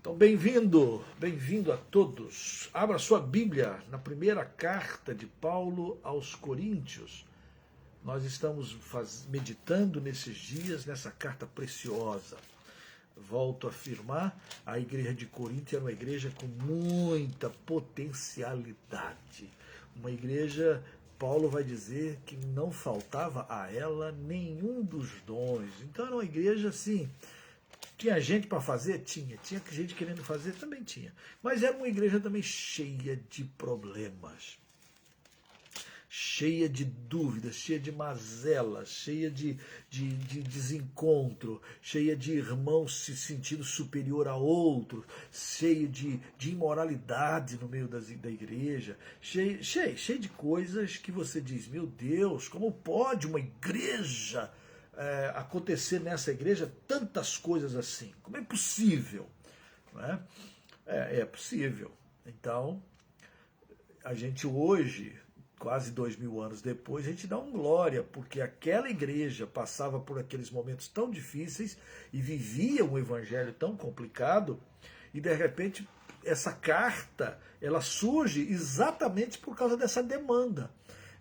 Então, bem-vindo a todos. Abra sua Bíblia na primeira carta de Paulo aos Coríntios. Nós estamos meditando nesses dias nessa carta preciosa. Volto a afirmar, a igreja de Corinto era uma igreja com muita potencialidade. Uma igreja, Paulo vai dizer que não faltava a ela nenhum dos dons. Então era uma igreja assim. Tinha gente para fazer? Tinha gente querendo fazer? Também tinha. Mas era uma igreja também cheia de problemas, cheia de dúvidas, cheia de mazelas, cheia de desencontro, cheia de irmãos se sentindo superior a outros, cheia de imoralidade no meio da igreja, cheia de coisas que você diz, meu Deus, como pode uma igreja acontecer nessa igreja tantas coisas assim? Como é possível? Não é? É possível. Então, a gente hoje, quase 2000 anos depois, a gente dá um glória, porque aquela igreja passava por aqueles momentos tão difíceis e vivia um evangelho tão complicado, e de repente essa carta ela surge exatamente por causa dessa demanda.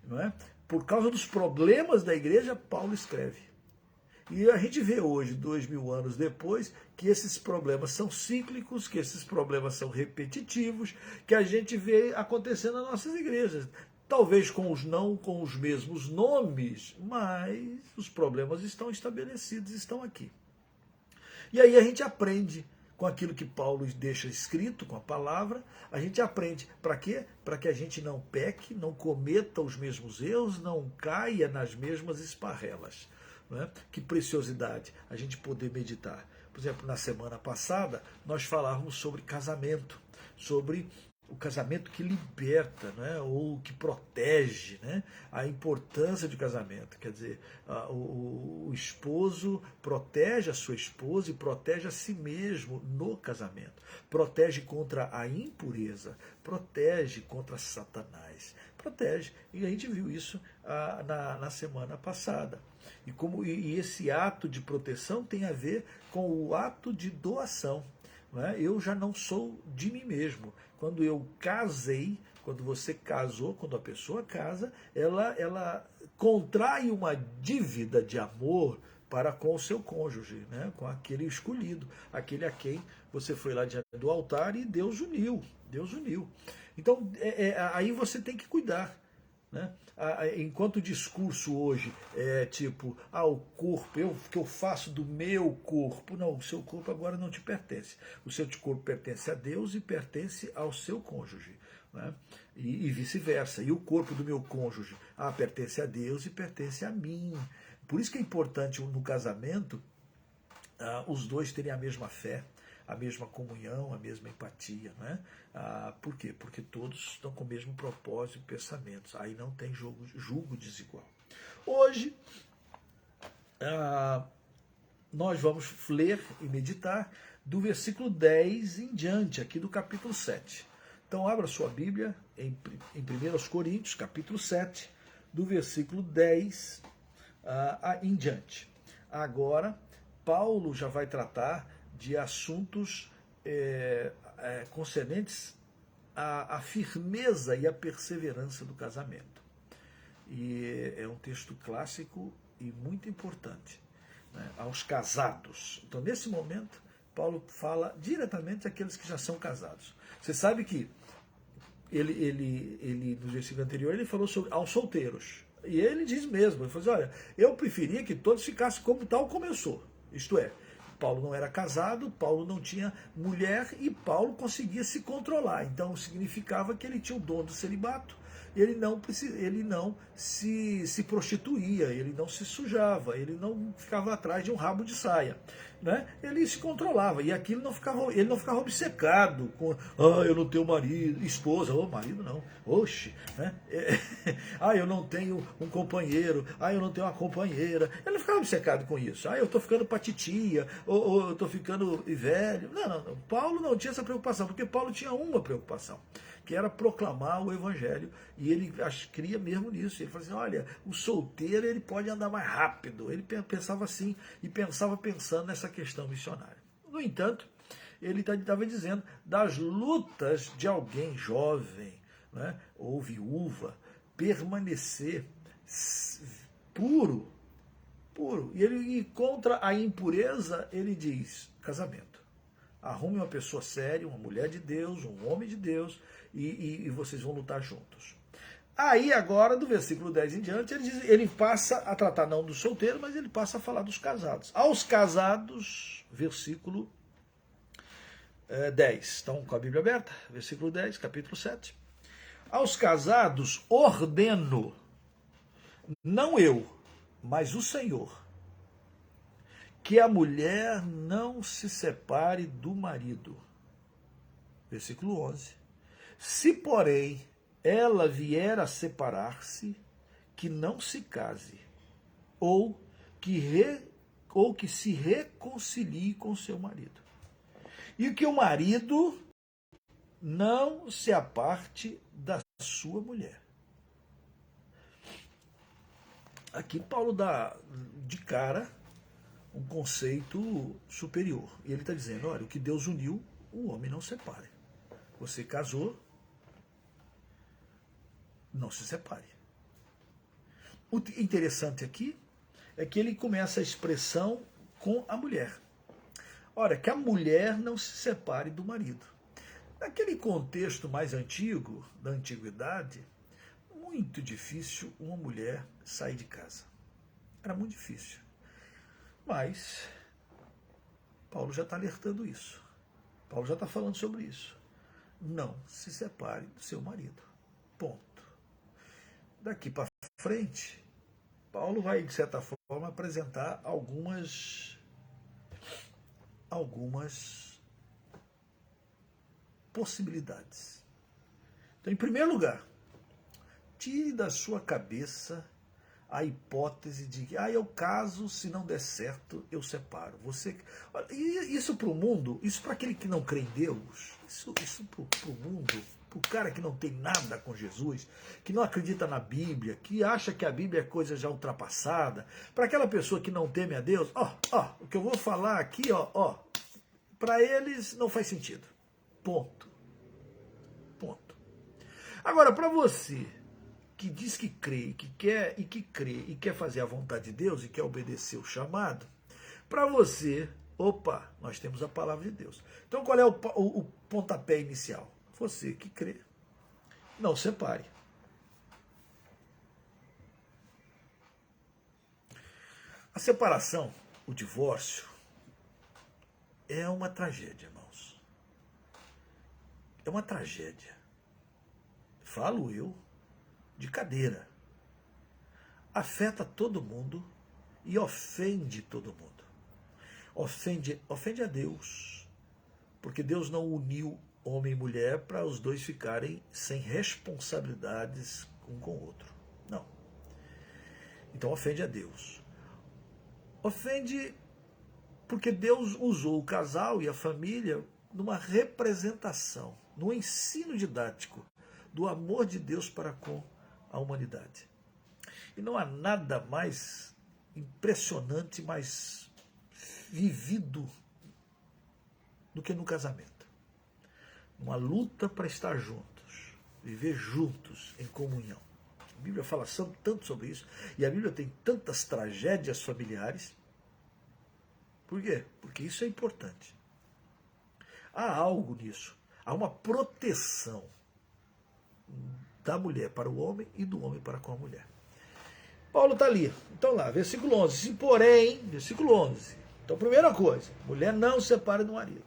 Não é? Por causa dos problemas da igreja, Paulo escreve. E a gente vê hoje, 2000 anos depois, que esses problemas são cíclicos, que esses problemas são repetitivos, que a gente vê acontecendo nas nossas igrejas. Talvez não com os mesmos nomes, mas os problemas estão estabelecidos, estão aqui. E aí a gente aprende com aquilo que Paulo deixa escrito, com a palavra, a gente aprende. Para quê? Para que a gente não peque, não cometa os mesmos erros, não caia nas mesmas esparrelas. Não é? Que preciosidade a gente poder meditar. Por exemplo, na semana passada, nós falávamos sobre casamento, sobre o casamento que liberta, né? Ou que protege, né? A importância de casamento. Quer dizer, o esposo protege a sua esposa e protege a si mesmo no casamento. Protege contra a impureza, protege contra Satanás. Protege. E a gente viu isso na semana passada. E esse ato de proteção tem a ver com o ato de doação. Não é? Eu já não sou de mim mesmo. Quando eu casei, quando você casou, quando a pessoa casa, ela contrai uma dívida de amor para com o seu cônjuge, né? Com aquele escolhido, aquele a quem você foi lá diante do altar e Deus uniu. Deus uniu. Então, aí você tem que cuidar. Né? Enquanto o discurso hoje é tipo, o corpo, o que eu faço do meu corpo, não, o seu corpo agora não te pertence. O seu corpo pertence a Deus e pertence ao seu cônjuge. Né? E vice-versa. E o corpo do meu cônjuge pertence a Deus e pertence a mim. Por isso que é importante no casamento os dois terem a mesma fé, a mesma comunhão, a mesma empatia. Né? Por quê? Porque todos estão com o mesmo propósito e pensamentos. Aí não tem julgo desigual. Hoje, nós vamos ler e meditar do versículo 10 em diante, aqui do capítulo 7. Então, abra sua Bíblia em 1 Coríntios, capítulo 7, do versículo 10 em diante. Agora, Paulo já vai tratar de assuntos concernentes à firmeza e à perseverança do casamento. E é um texto clássico e muito importante, né, aos casados. Então, nesse momento, Paulo fala diretamente àqueles que já são casados. Você sabe que ele no versículo anterior, ele falou aos solteiros. E ele diz mesmo, ele falou assim, olha, eu preferia que todos ficassem como eu sou. Isto é, Paulo não era casado, Paulo não tinha mulher e Paulo conseguia se controlar. Então significava que ele tinha o dom do celibato, ele não se prostituía, ele não se sujava, ele não ficava atrás de um rabo de saia. Né? Ele se controlava e aquilo ele não ficava obcecado com eu não tenho marido, esposa, marido não, oxe, né? Eu não tenho um companheiro, eu não tenho uma companheira. Ele não ficava obcecado com isso. Eu estou ficando pra titia, ou eu estou ficando velho. Não. Paulo não tinha essa preocupação, porque Paulo tinha uma preocupação, que era proclamar o evangelho, e ele cria mesmo nisso. Ele falou assim, olha, o solteiro ele pode andar mais rápido. Ele pensava assim, e pensando nessa questão missionária. No entanto, ele estava dizendo das lutas de alguém jovem, né, ou viúva, permanecer puro, puro. E contra a impureza, ele diz, casamento. Arrume uma pessoa séria, uma mulher de Deus, um homem de Deus, e vocês vão lutar juntos. Aí agora, do versículo 10 em diante, ele passa a tratar não dos solteiros, mas ele passa a falar dos casados. Aos casados, versículo 10. Estão com a Bíblia aberta? Versículo 10, capítulo 7. Aos casados ordeno, não eu, mas o Senhor, que a mulher não se separe do marido. Versículo 11. Se, porém, ela vier a separar-se, que não se case, ou que se reconcilie com seu marido. E que o marido não se aparte da sua mulher. Aqui Paulo dá de cara um conceito superior. E ele está dizendo, olha, o que Deus uniu, o homem não separe. Você casou, não se separe. O interessante aqui é que ele começa a expressão com a mulher. Ora, que a mulher não se separe do marido. Naquele contexto mais antigo, da antiguidade, muito difícil uma mulher sair de casa. Era muito difícil. Mas Paulo já está alertando isso. Paulo já está falando sobre isso. Não se separe do seu marido. Ponto. Daqui para frente, Paulo vai, de certa forma, apresentar algumas possibilidades. Então, em primeiro lugar, tire da sua cabeça a hipótese de que eu caso, se não der certo, eu separo. Isso para o mundo, isso para aquele que não crê em Deus, isso para o mundo, para o cara que não tem nada com Jesus, que não acredita na Bíblia, que acha que a Bíblia é coisa já ultrapassada, para aquela pessoa que não teme a Deus, o que eu vou falar aqui, para eles não faz sentido. Ponto. Ponto. Agora, para você que diz que crê, que quer fazer a vontade de Deus e quer obedecer o chamado, para você, nós temos a palavra de Deus. Então, qual é o pontapé inicial? Você que crê, não separe. A separação, o divórcio, é uma tragédia, irmãos. É uma tragédia. Falo eu de cadeira. Afeta todo mundo e ofende todo mundo. Ofende a Deus, porque Deus não uniu homem e mulher para os dois ficarem sem responsabilidades um com o outro. Não. Então ofende a Deus. Ofende porque Deus usou o casal e a família numa representação, no ensino didático do amor de Deus para com a humanidade. E não há nada mais impressionante, mais vivido do que no casamento. Uma luta para estar juntos, viver juntos em comunhão. A Bíblia fala tanto sobre isso, e a Bíblia tem tantas tragédias familiares. Por quê? Porque isso é importante. Há algo nisso. Há uma proteção da mulher para o homem e do homem para com a mulher. Paulo está ali. Então lá, versículo 11. Se porém, versículo 11. Então, primeira coisa, mulher não se separe do marido.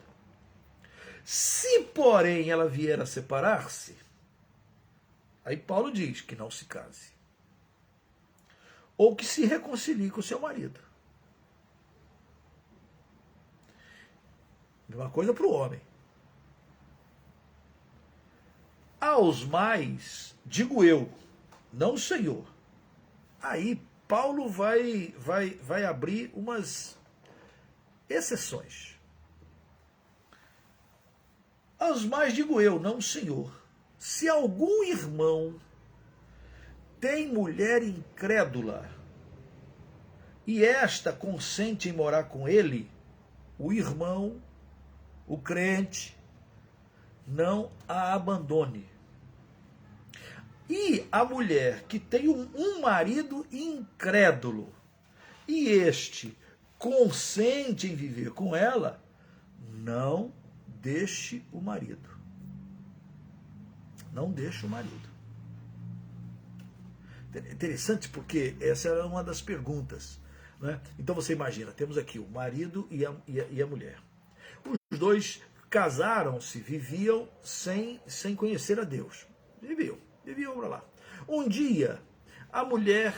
Se porém ela vier a separar-se, aí Paulo diz que não se case. Ou que se reconcilie com o seu marido. Mesma coisa para o homem. Aos mais, digo eu, não o Senhor. Aí Paulo vai abrir umas exceções. Aos mais, digo eu, não o Senhor. Se algum irmão tem mulher incrédula e esta consente em morar com ele, o irmão o crente, não a abandone. E a mulher que tem um marido incrédulo e este consente em viver com ela, não deixe o marido. Não deixe o marido. Interessante porque essa era uma das perguntas, né? Então você imagina, temos aqui o marido e a mulher. Os dois casaram-se, viviam sem conhecer a Deus. Viviam para lá. Um dia, a mulher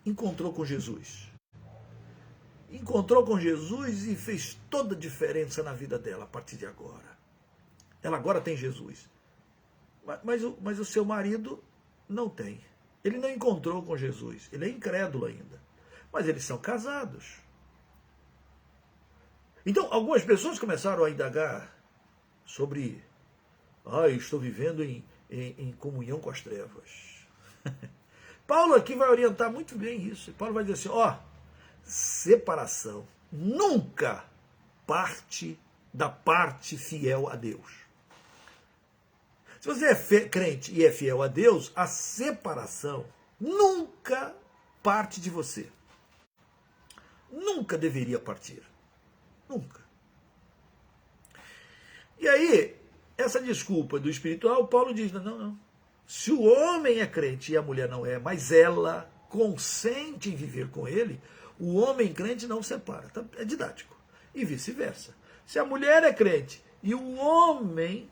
encontrou com Jesus. Encontrou com Jesus e fez toda a diferença na vida dela a partir de agora. Ela agora tem Jesus. Mas o seu marido não tem. Ele não encontrou com Jesus. Ele é incrédulo ainda. Mas eles são casados. Então, algumas pessoas começaram a indagar sobre... estou vivendo em comunhão com as trevas. Paulo aqui vai orientar muito bem isso. Paulo vai dizer assim, separação nunca parte da parte fiel a Deus. Se você é crente e é fiel a Deus, a separação nunca parte de você. Nunca deveria partir. Nunca. E aí, essa desculpa do espiritual, Paulo diz, não. Se o homem é crente e a mulher não é, mas ela consente em viver com ele, o homem crente não separa. É didático. E vice-versa. Se a mulher é crente e o homem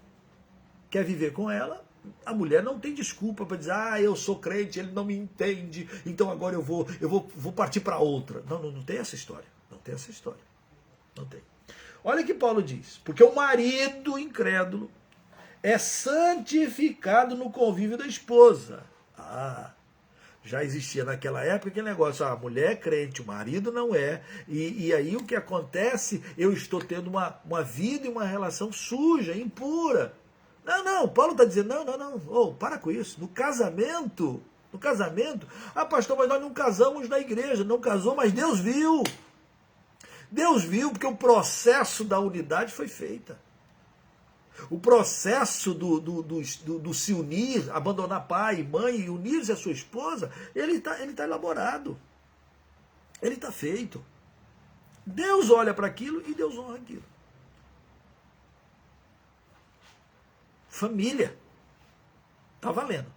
quer viver com ela, a mulher não tem desculpa para dizer, eu sou crente, ele não me entende, então agora eu vou partir para outra. Não tem essa história. Não tem essa história. Não tem. Olha o que Paulo diz. Porque o marido incrédulo é santificado no convívio da esposa. Já existia naquela época aquele negócio, a mulher é crente, o marido não é, e aí o que acontece, eu estou tendo uma vida e uma relação suja, impura. Não, Paulo está dizendo, não, para com isso. No casamento, pastor, mas nós não casamos na igreja, não casou, mas Deus viu. Deus viu porque o processo da unidade foi feita. O processo do se unir, abandonar pai e mãe e unir-se a sua esposa, ele tá elaborado. Ele está feito. Deus olha para aquilo e Deus honra aquilo. Família. Está valendo.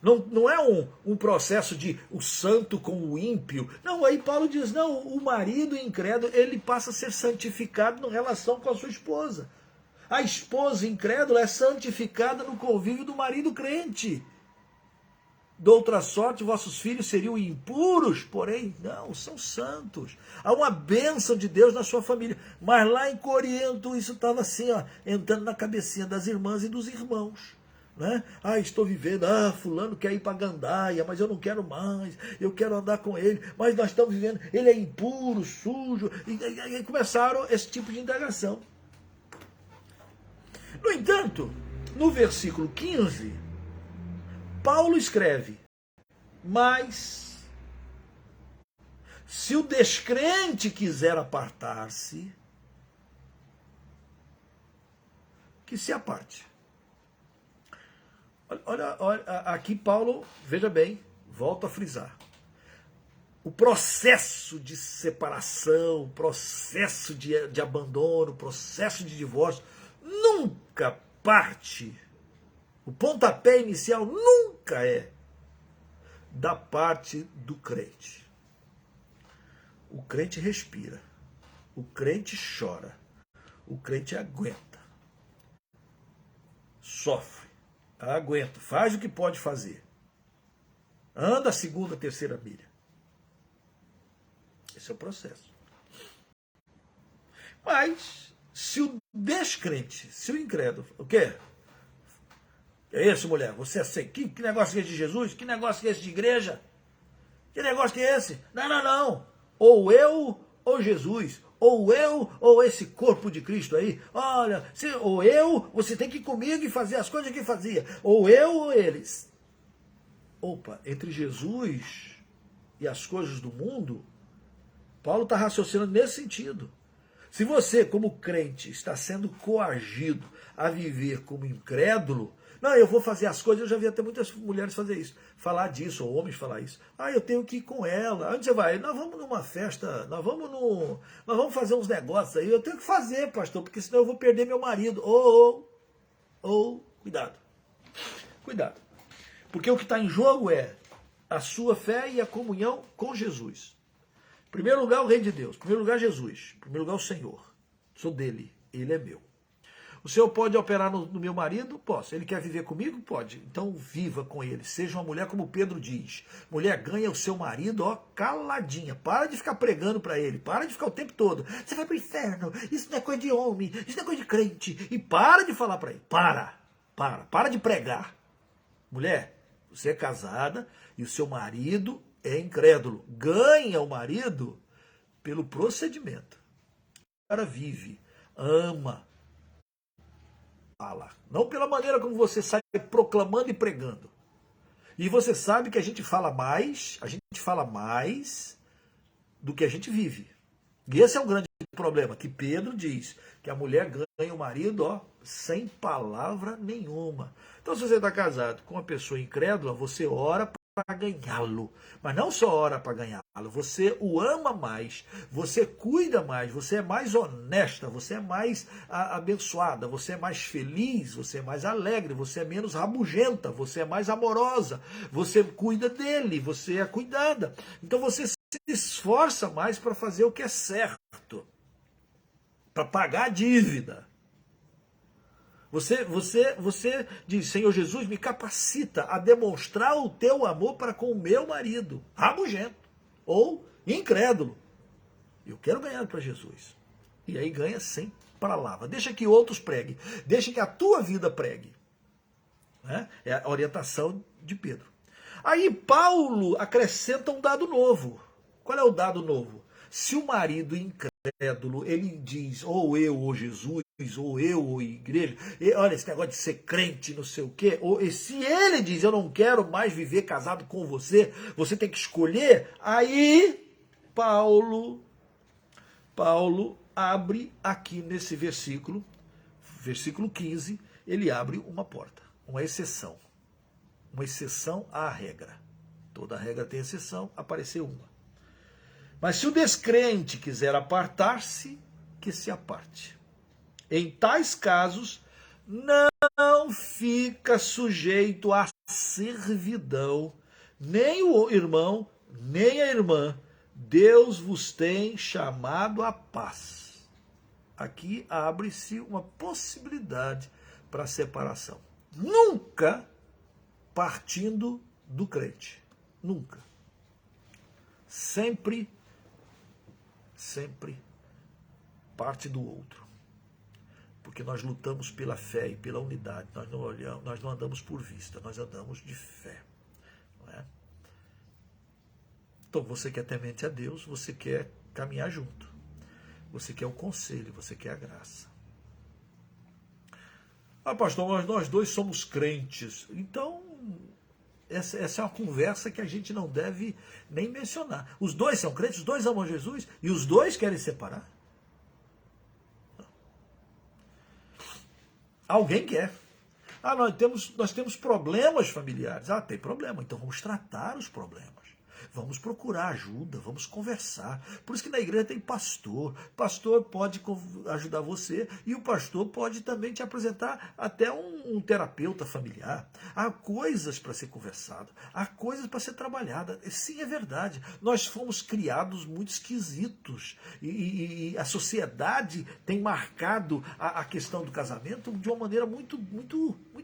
Não é um processo de o santo com o ímpio. Não, aí Paulo diz, o marido incrédulo, ele passa a ser santificado na relação com a sua esposa. A esposa incrédula é santificada no convívio do marido crente. De outra sorte, vossos filhos seriam impuros, porém, não, são santos. Há uma bênção de Deus na sua família. Mas lá em Corinto, isso estava assim, entrando na cabecinha das irmãs e dos irmãos. Né? Estou vivendo, fulano quer ir para Gandaia, mas eu não quero mais, eu quero andar com ele, mas nós estamos vivendo, ele é impuro, sujo, e começaram esse tipo de indagação. No entanto, no versículo 15, Paulo escreve, mas se o descrente quiser apartar-se, que se aparte. Olha, aqui Paulo, veja bem, volto a frisar. O processo de separação, o processo de abandono, o processo de divórcio, nunca parte, o pontapé inicial nunca é da parte do crente. O crente respira, o crente chora, o crente aguenta, sofre, aguenta, faz o que pode fazer, anda a segunda, terceira milha. Esse é o processo. Mas se o descrente, se o incrédulo, o quê? É isso, mulher? Você aceita? Que negócio que é esse de Jesus? Que negócio que é esse de igreja? Que negócio que é esse? Não. Ou eu, ou Jesus. Ou eu, ou esse corpo de Cristo aí. Olha, ou eu, você tem que ir comigo e fazer as coisas que fazia. Ou eu, ou eles. Opa, entre Jesus e as coisas do mundo, Paulo está raciocinando nesse sentido. Se você, como crente, está sendo coagido a viver como incrédulo, não, eu vou fazer as coisas, eu já vi até muitas mulheres fazer isso, falar disso, ou homens falar isso. Ah, eu tenho que ir com ela. Onde você vai? Nós vamos numa festa, nós vamos fazer uns negócios aí. Eu tenho que fazer, pastor, porque senão eu vou perder meu marido. Cuidado. Cuidado. Porque o que está em jogo é a sua fé e a comunhão com Jesus. Em primeiro lugar, o Rei de Deus. Em primeiro lugar, Jesus. Em primeiro lugar, o Senhor. Sou dele. Ele é meu. O Senhor pode operar no meu marido? Posso. Ele quer viver comigo? Pode. Então viva com ele. Seja uma mulher como Pedro diz. Mulher, ganha o seu marido, ó, caladinha. Para de ficar pregando para ele. Para de ficar o tempo todo. Você vai pro inferno. Isso não é coisa de homem. Isso não é coisa de crente. E para de falar para ele. Para de pregar. Mulher, você é casada e o seu marido é incrédulo. Ganha o marido pelo procedimento. O cara vive, ama, fala. Não pela maneira como você sai proclamando e pregando. E você sabe que a gente fala mais do que a gente vive. E esse é um grande problema, que Pedro diz, que a mulher ganha o marido, ó, sem palavra nenhuma. Então, se você está casado com uma pessoa incrédula, você ora para ganhá-lo. Mas não só ora para ganhá-lo, você o ama mais, você cuida mais, você é mais honesta, você é mais abençoada, você é mais feliz, você é mais alegre, você é menos rabugenta, você é mais amorosa, você cuida dele, você é cuidada. Então você se esforça mais para fazer o que é certo, para pagar a dívida. Você diz, Senhor Jesus, me capacita a demonstrar o teu amor para com o meu marido, rabugento ou incrédulo. Eu quero ganhar para Jesus. E aí ganha sem palavra. Deixa que outros preguem. Deixa que a tua vida pregue. Né? É a orientação de Pedro. Aí Paulo acrescenta um dado novo. Qual é o dado novo? Se o marido incrédulo, ele diz, ou eu, ou Jesus, ou eu, ou igreja, olha esse negócio de ser crente, não sei o quê, ou se ele diz, eu não quero mais viver casado com você, você tem que escolher, aí Paulo abre aqui nesse versículo 15, ele abre uma porta, uma exceção à regra. Toda regra tem exceção, apareceu uma. Mas se o descrente quiser apartar-se, que se aparte. Em tais casos, não fica sujeito à servidão, nem o irmão, nem a irmã. Deus vos tem chamado à paz. Aqui abre-se uma possibilidade para a separação. Nunca partindo do crente. Nunca. Sempre parte do outro. Porque nós lutamos pela fé e pela unidade. Nós não andamos por vista, nós andamos de fé. Não é? Então você quer temente a Deus, você quer caminhar junto. Você quer o conselho, você quer a graça. Ah, pastor, mas nós dois somos crentes. Então, essa é uma conversa que a gente não deve nem mencionar. Os dois são crentes, os dois amam Jesus e os dois querem separar. Alguém quer. Ah, nós temos problemas familiares. Ah, tem problema. Então vamos tratar os problemas. Vamos procurar ajuda, vamos conversar. Por isso que na igreja tem pastor. Pastor pode ajudar você e o pastor pode também te apresentar até um terapeuta familiar. Há coisas para ser conversado, há coisas para ser trabalhada. Sim, é verdade. Nós fomos criados muito esquisitos e a sociedade tem marcado a questão do casamento de uma maneira muito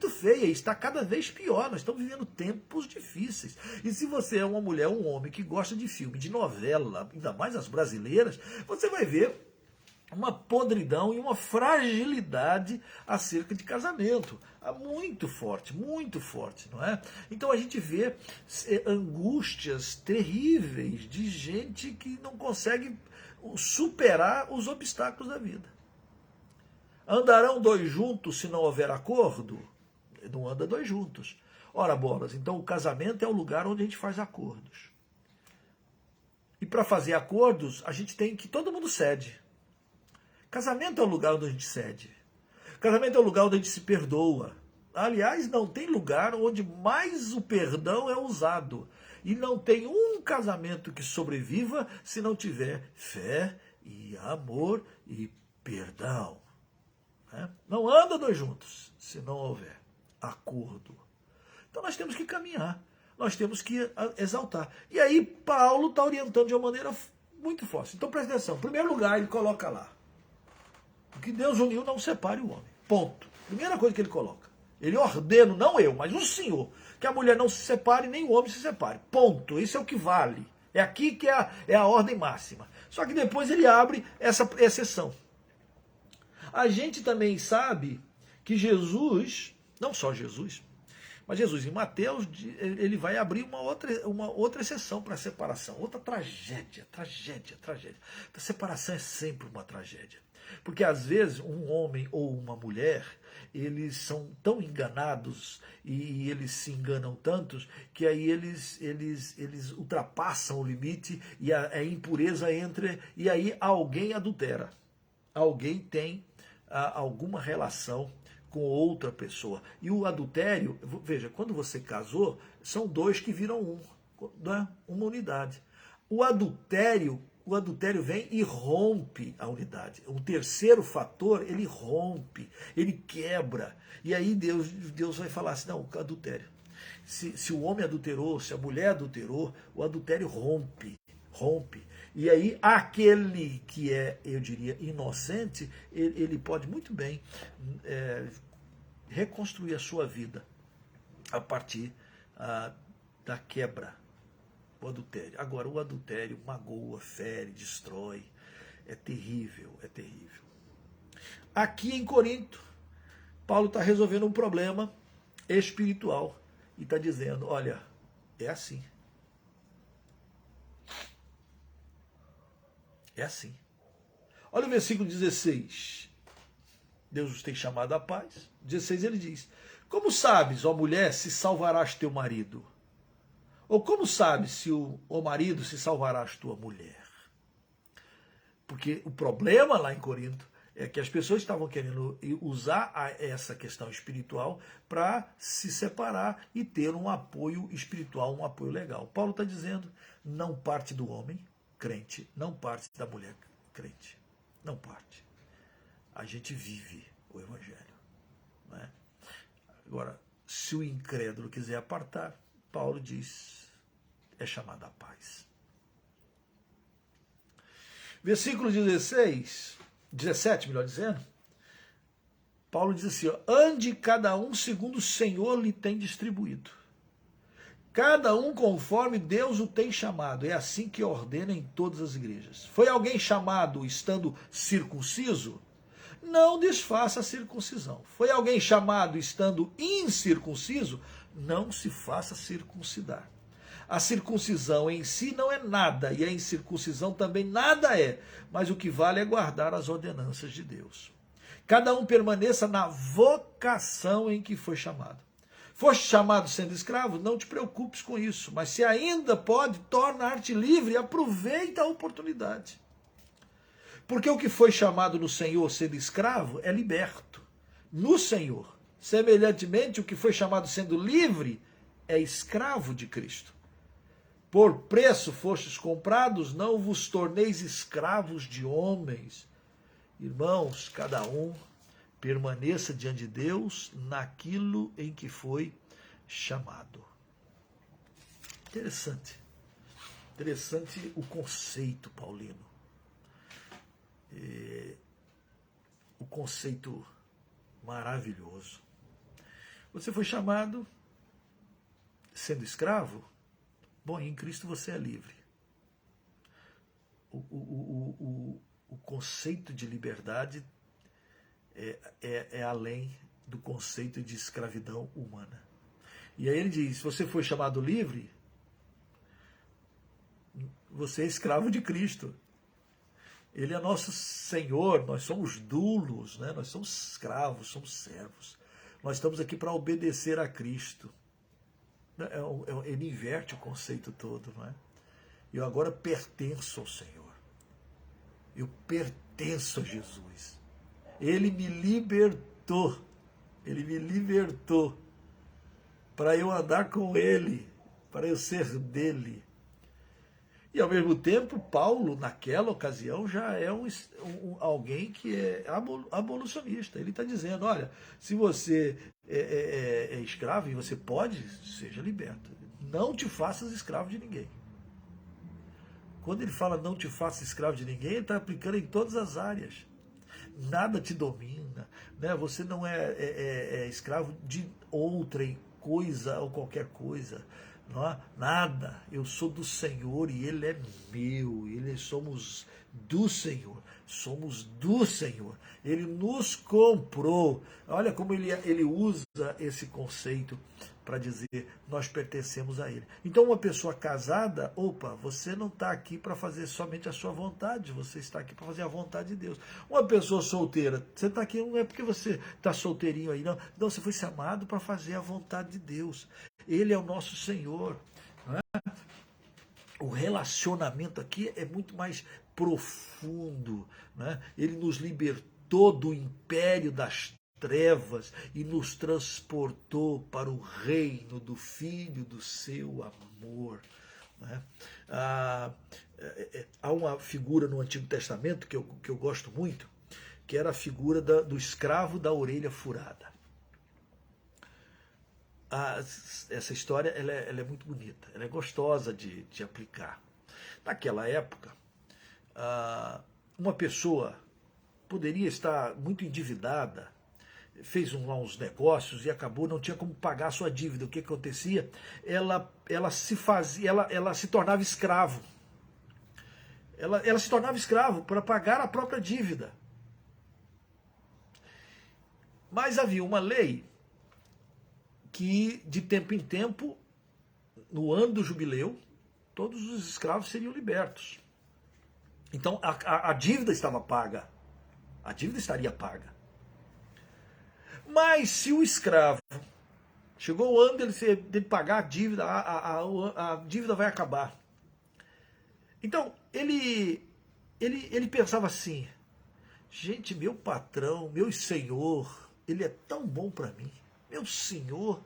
feia. Está cada vez pior. Nós estamos vivendo tempos difíceis. E se você é uma mulher, um homem que gosta de filme, de novela, ainda mais as brasileiras, você vai ver uma podridão e uma fragilidade acerca de casamento. Muito forte, não é? Então a gente vê angústias terríveis de gente que não consegue superar os obstáculos da vida. Andarão dois juntos se não houver acordo? Não anda dois juntos. Ora, bolas, então o casamento é o lugar onde a gente faz acordos. E para fazer acordos, a gente tem que... Todo mundo cede. Casamento é o lugar onde a gente cede. Casamento é o lugar onde a gente se perdoa. Aliás, não tem lugar onde mais o perdão é usado. E não tem um casamento que sobreviva se não tiver fé e amor e perdão. Né? Não anda dois juntos se não houver acordo. Então nós temos que caminhar, nós temos que exaltar. E aí Paulo está orientando de uma maneira muito forte. Então presta atenção. Em primeiro lugar, ele coloca lá: o que Deus uniu não separe o homem. Ponto. Primeira coisa que ele coloca. Ele ordena, não eu, mas o Senhor, que a mulher não se separe, nem o homem se separe. Ponto. Isso é o que vale. É aqui que é a ordem máxima. Só que depois ele abre essa exceção. A gente também sabe que Jesus, não só Jesus, mas Jesus em Mateus, ele vai abrir uma outra exceção para a separação. Outra tragédia. A separação é sempre uma tragédia. Porque às vezes um homem ou uma mulher, eles são tão enganados e eles se enganam tantos que aí eles ultrapassam o limite e a impureza entra e aí alguém adultera. Alguém tem alguma relação com outra pessoa. E o adultério, veja, quando você casou, são dois que viram um, né? Uma unidade. O adultério vem e rompe a unidade. O terceiro fator, ele rompe, ele quebra. E aí Deus vai falar assim, não, adultério. Se o homem adulterou, se a mulher adulterou, o adultério rompe. E aí aquele que é, eu diria, inocente, ele pode muito bem reconstruir a sua vida a partir da quebra. O adultério. Agora, o adultério magoa, fere, destrói. É terrível, é terrível. Aqui em Corinto, Paulo está resolvendo um problema espiritual e está dizendo, olha, é assim. É assim. Olha o versículo 16. Deus os tem chamado à paz. 16 ele diz, como sabes, ó mulher, se salvarás teu marido? Ou como sabes se o marido se salvarás tua mulher? Porque o problema lá em Corinto é que as pessoas estavam querendo usar essa questão espiritual para se separar e ter um apoio espiritual, um apoio legal. Paulo está dizendo, não parte do homem crente, não parte da mulher crente. Não parte. A gente vive o Evangelho. Né? Agora, se o incrédulo quiser apartar, Paulo diz, é chamado à paz. Versículo 17, melhor dizendo, Paulo diz assim, ó, ande cada um segundo o Senhor lhe tem distribuído. Cada um conforme Deus o tem chamado. É assim que ordena em todas as igrejas. Foi alguém chamado estando circunciso? Não desfaça a circuncisão. Foi alguém chamado estando incircunciso? Não se faça circuncidar. A circuncisão em si não é nada, e a incircuncisão também nada é, mas o que vale é guardar as ordenanças de Deus. Cada um permaneça na vocação em que foi chamado. Foste chamado sendo escravo? Não te preocupes com isso, mas se ainda pode, tornar-te livre e aproveita a oportunidade. Porque o que foi chamado no Senhor sendo escravo é liberto no Senhor. Semelhantemente, o que foi chamado sendo livre é escravo de Cristo. Por preço fostes comprados, não vos torneis escravos de homens. Irmãos, cada um permaneça diante de Deus naquilo em que foi chamado. Interessante. Interessante o conceito paulino. O conceito maravilhoso. Você foi chamado sendo escravo? Bom, em Cristo você é livre. O conceito de liberdade é além do conceito de escravidão humana. E aí ele diz, se você foi chamado livre, você é escravo de Cristo. Ele é nosso Senhor, nós somos dulos, né? Nós somos escravos, somos servos. Nós estamos aqui para obedecer a Cristo. Ele inverte o conceito todo, não é? Eu agora pertenço ao Senhor. Eu pertenço a Jesus. Ele me libertou. Ele me libertou para eu andar com Ele, para eu ser dele. E ao mesmo tempo, Paulo, naquela ocasião, já é alguém que é abolicionista. Ele está dizendo, olha, se você é escravo e você pode, seja liberto. Não te faças escravo de ninguém. Quando ele fala não te faças escravo de ninguém, ele está aplicando em todas as áreas. Nada te domina, né? Você não é escravo de outra coisa ou qualquer coisa. Não há nada. Eu sou do Senhor e Ele é meu. Somos do Senhor. Somos do Senhor. Ele nos comprou. Olha como ele usa esse conceito para dizer nós pertencemos a Ele. Então uma pessoa casada, você não está aqui para fazer somente a sua vontade, você está aqui para fazer a vontade de Deus. Uma pessoa solteira, você está aqui não é porque você está solteirinho aí, não. Não, você foi chamado para fazer a vontade de Deus. Ele é o nosso Senhor. Não é? O relacionamento aqui é muito mais profundo. Né? Ele nos libertou do império das trevas e nos transportou para o reino do Filho do seu amor. Né? Há uma figura no Antigo Testamento que eu gosto muito, que era a figura do escravo da orelha furada. Essa história ela é muito bonita, ela é gostosa de aplicar. Naquela época, uma pessoa poderia estar muito endividada, fez lá uns negócios e acabou, não tinha como pagar a sua dívida. O que acontecia? Ela se tornava escravo. Ela se tornava escravo para pagar a própria dívida. Mas havia uma lei que, de tempo em tempo, no ano do jubileu, todos os escravos seriam libertos. Então, a dívida estava paga. A dívida estaria paga. Mas se o escravo chegou o ano dele pagar a dívida, a dívida vai acabar. Então, ele pensava assim, gente, meu patrão, meu senhor, ele é tão bom para mim. Meu Senhor,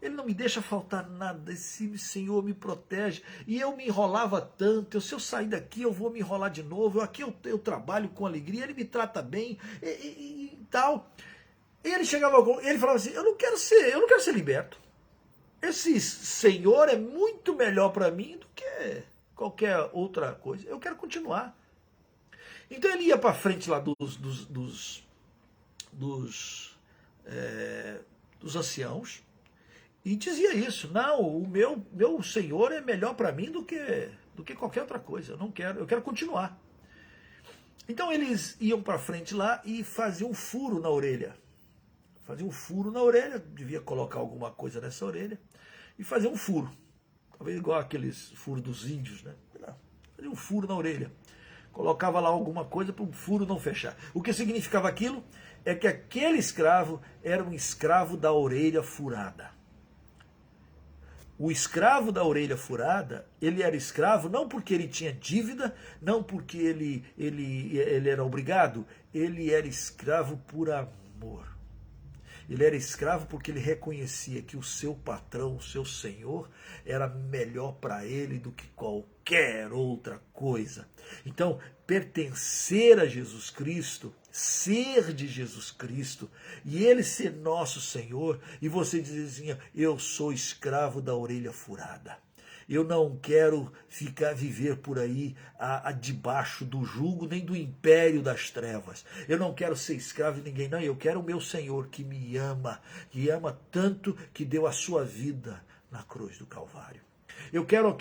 Ele não me deixa faltar nada, esse Senhor me protege. E eu me enrolava tanto, se eu sair daqui eu vou me enrolar de novo, aqui eu trabalho com alegria, Ele me trata bem e tal. E ele falava assim, eu não quero ser liberto. Esse Senhor é muito melhor para mim do que qualquer outra coisa. Eu quero continuar. Então ele ia para frente lá dos anciãos e dizia isso. Não, o meu Senhor é melhor para mim do que qualquer outra coisa. Eu quero continuar. Então eles iam para frente lá e faziam um furo na orelha. Devia colocar alguma coisa nessa orelha e fazer um furo. Talvez igual aqueles furos dos índios, né? Fazia um furo na orelha. Colocava lá alguma coisa para o furo não fechar. O que significava aquilo? É que aquele escravo era um escravo da orelha furada. O escravo da orelha furada, ele era escravo não porque ele tinha dívida, não porque ele era obrigado, ele era escravo por amor. Ele era escravo porque ele reconhecia que o seu patrão, o seu senhor, era melhor para ele do que qualquer outra coisa. Então, pertencer a Jesus Cristo, ser de Jesus Cristo, e Ele ser nosso Senhor, e você dizia, eu sou escravo da orelha furada. Eu não quero viver por aí debaixo do jugo, nem do império das trevas. Eu não quero ser escravo de ninguém, não. Eu quero o meu Senhor que me ama, que ama tanto que deu a sua vida na cruz do Calvário. Eu quero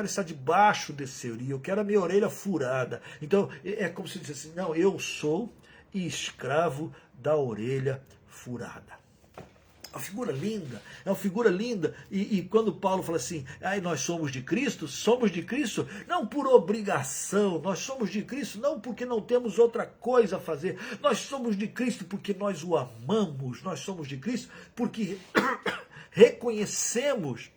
estar debaixo desse senhorio, eu quero a minha orelha furada. Então, é como se dissesse assim, não, eu sou escravo da orelha furada. Uma figura linda, é uma figura linda. E quando Paulo fala assim, nós somos de Cristo não por obrigação, nós somos de Cristo não porque não temos outra coisa a fazer, nós somos de Cristo porque nós o amamos, nós somos de Cristo porque reconhecemos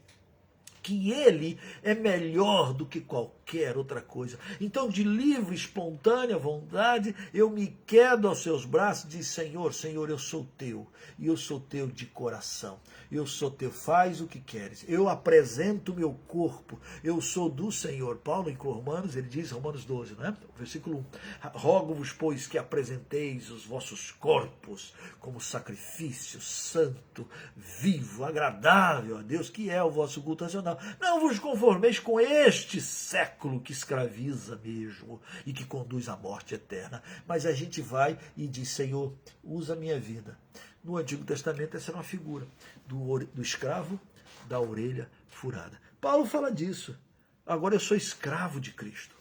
que Ele é melhor do que qualquer qualquer outra coisa. Então, de livre, espontânea vontade, eu me quedo aos seus braços e diz, Senhor, Senhor, eu sou teu, e eu sou teu de coração, eu sou teu, faz o que queres, eu apresento o meu corpo, eu sou do Senhor. Paulo em Romanos, ele diz, Romanos 12, né? Versículo 1, rogo-vos, pois, que apresenteis os vossos corpos como sacrifício santo, vivo, agradável a Deus, que é o vosso culto racional. Não vos conformeis com este século que escraviza mesmo e que conduz à morte eterna. Mas a gente vai e diz, Senhor, usa a minha vida. No Antigo Testamento essa era uma figura do escravo da orelha furada. Paulo fala disso. Agora eu sou escravo de Cristo.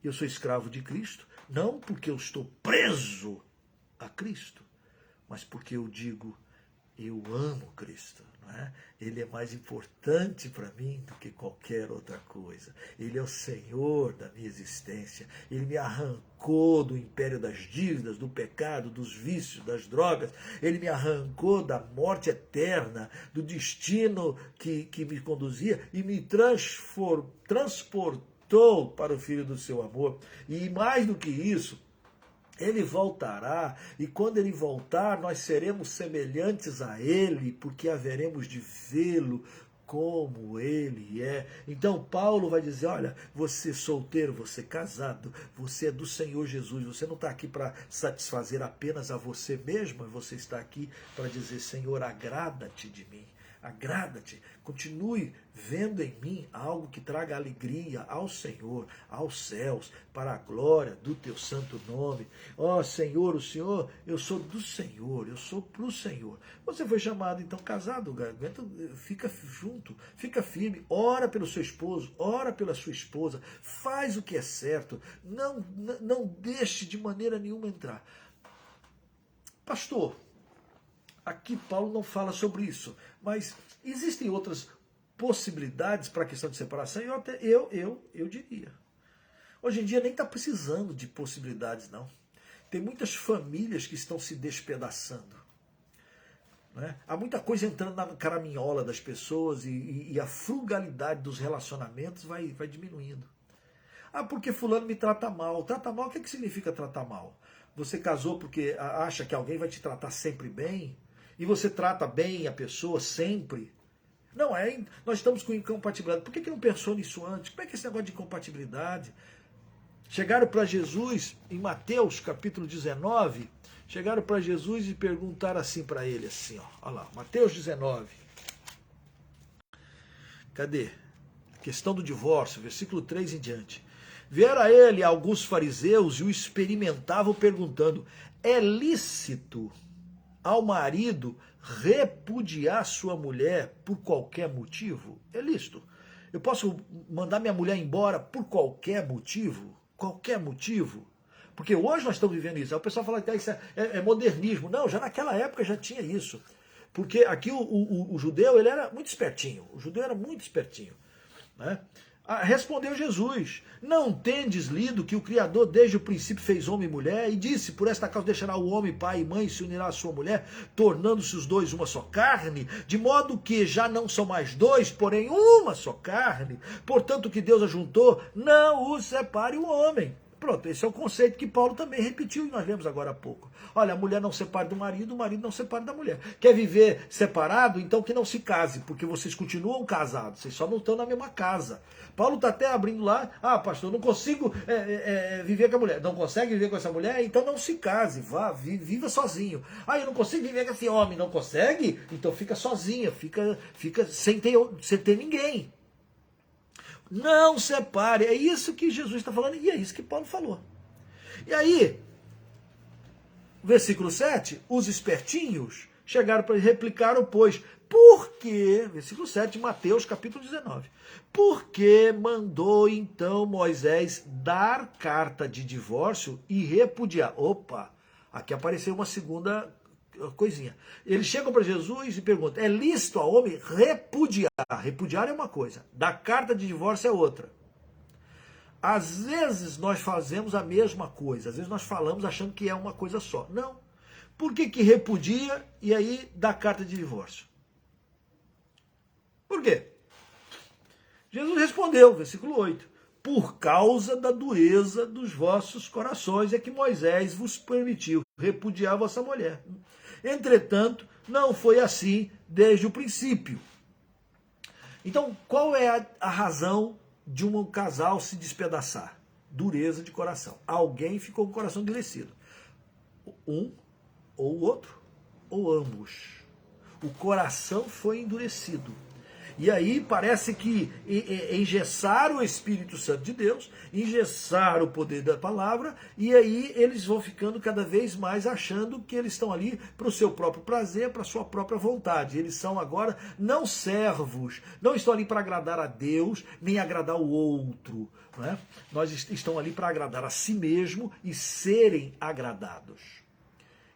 Eu sou escravo de Cristo, não porque eu estou preso a Cristo, mas porque eu digo, eu amo Cristo. Não é? Ele é mais importante para mim do que qualquer outra coisa. Ele é o Senhor da minha existência. Ele me arrancou do império das dívidas, do pecado, dos vícios, das drogas. Ele me arrancou da morte eterna, do destino que me conduzia e me transportou para o Filho do seu amor. E mais do que isso, ele voltará, e quando ele voltar, nós seremos semelhantes a ele, porque haveremos de vê-lo como ele é. Então Paulo vai dizer, olha, você solteiro, você casado, você é do Senhor Jesus, você não está aqui para satisfazer apenas a você mesmo, você está aqui para dizer, Senhor, agrada-te de mim. Agrada-te, continue vendo em mim algo que traga alegria ao Senhor, aos céus, para a glória do teu santo nome. Ó Senhor, o Senhor, eu sou do Senhor, eu sou pro Senhor. Você foi chamado, então, casado, fica junto, fica firme, ora pelo seu esposo, ora pela sua esposa, faz o que é certo, não deixe de maneira nenhuma entrar. Pastor, aqui Paulo não fala sobre isso, mas existem outras possibilidades para a questão de separação, e eu diria. Hoje em dia nem está precisando de possibilidades, não. Tem muitas famílias que estão se despedaçando. Né? Há muita coisa entrando na caraminhola das pessoas e a frugalidade dos relacionamentos vai diminuindo. Ah, porque fulano me trata mal. Trata mal, o que significa tratar mal? Você casou porque acha que alguém vai te tratar sempre bem? E você trata bem a pessoa sempre? Não é, nós estamos com incompatibilidade. Por que não pensou nisso antes? Como é que é esse negócio de incompatibilidade? Chegaram para Jesus, em Mateus capítulo 19, chegaram para Jesus e perguntaram assim para ele, assim, ó, olha lá, Mateus 19. Cadê? Questão do divórcio, versículo 3 em diante. Vieram a ele alguns fariseus e o experimentavam perguntando, é lícito ao marido repudiar sua mulher por qualquer motivo? É lícito. Eu posso mandar minha mulher embora por qualquer motivo? Qualquer motivo? Porque hoje nós estamos vivendo isso. Aí o pessoal fala que isso é modernismo. Não, já naquela época já tinha isso. Porque aqui o judeu ele era muito espertinho. O judeu era muito espertinho. Né? Respondeu Jesus, não tendes lido que o Criador desde o princípio fez homem e mulher e disse, por esta causa deixará o homem pai e mãe e se unirá à sua mulher, tornando-se os dois uma só carne, de modo que já não são mais dois, porém uma só carne. Portanto, o que Deus ajuntou, não o separe o homem. Pronto, esse é o conceito que Paulo também repetiu e nós lemos agora há pouco. Olha, a mulher não separe do marido, o marido não separe da mulher. Quer viver separado? Então que não se case, porque vocês continuam casados, vocês só não estão na mesma casa. Paulo está até abrindo lá, pastor, não consigo viver com a mulher. Não consegue viver com essa mulher? Então não se case, viva sozinho. Eu não consigo viver com esse homem, não consegue? Então fica sozinha, fica sem ter ninguém. Não separe, é isso que Jesus está falando e é isso que Paulo falou. E aí, versículo 7, os espertinhos chegaram para replicar, pois, porque, versículo 7, Mateus capítulo 19, porque mandou então Moisés dar carta de divórcio e repudiar. Opa, aqui apareceu uma segunda coisinha. Eles chegam para Jesus e perguntam, é lícito ao homem repudiar? Repudiar é uma coisa, dar carta de divórcio é outra. Às vezes nós fazemos a mesma coisa, às vezes nós falamos achando que é uma coisa só. Não. Por que repudia e aí dá carta de divórcio? Por quê? Jesus respondeu, versículo 8, por causa da dureza dos vossos corações é que Moisés vos permitiu repudiar vossa mulher. Entretanto, não foi assim desde o princípio. Então, qual é a razão de um casal se despedaçar? Dureza de coração. Alguém ficou com o coração endurecido. Um, ou o outro, ou ambos. O coração foi endurecido. E aí parece que engessaram o Espírito Santo de Deus, engessaram o poder da palavra, e aí eles vão ficando cada vez mais achando que eles estão ali para o seu próprio prazer, para a sua própria vontade. Eles são agora não servos, não estão ali para agradar a Deus, nem agradar o outro. Não é? Nós estão ali para agradar a si mesmo e serem agradados.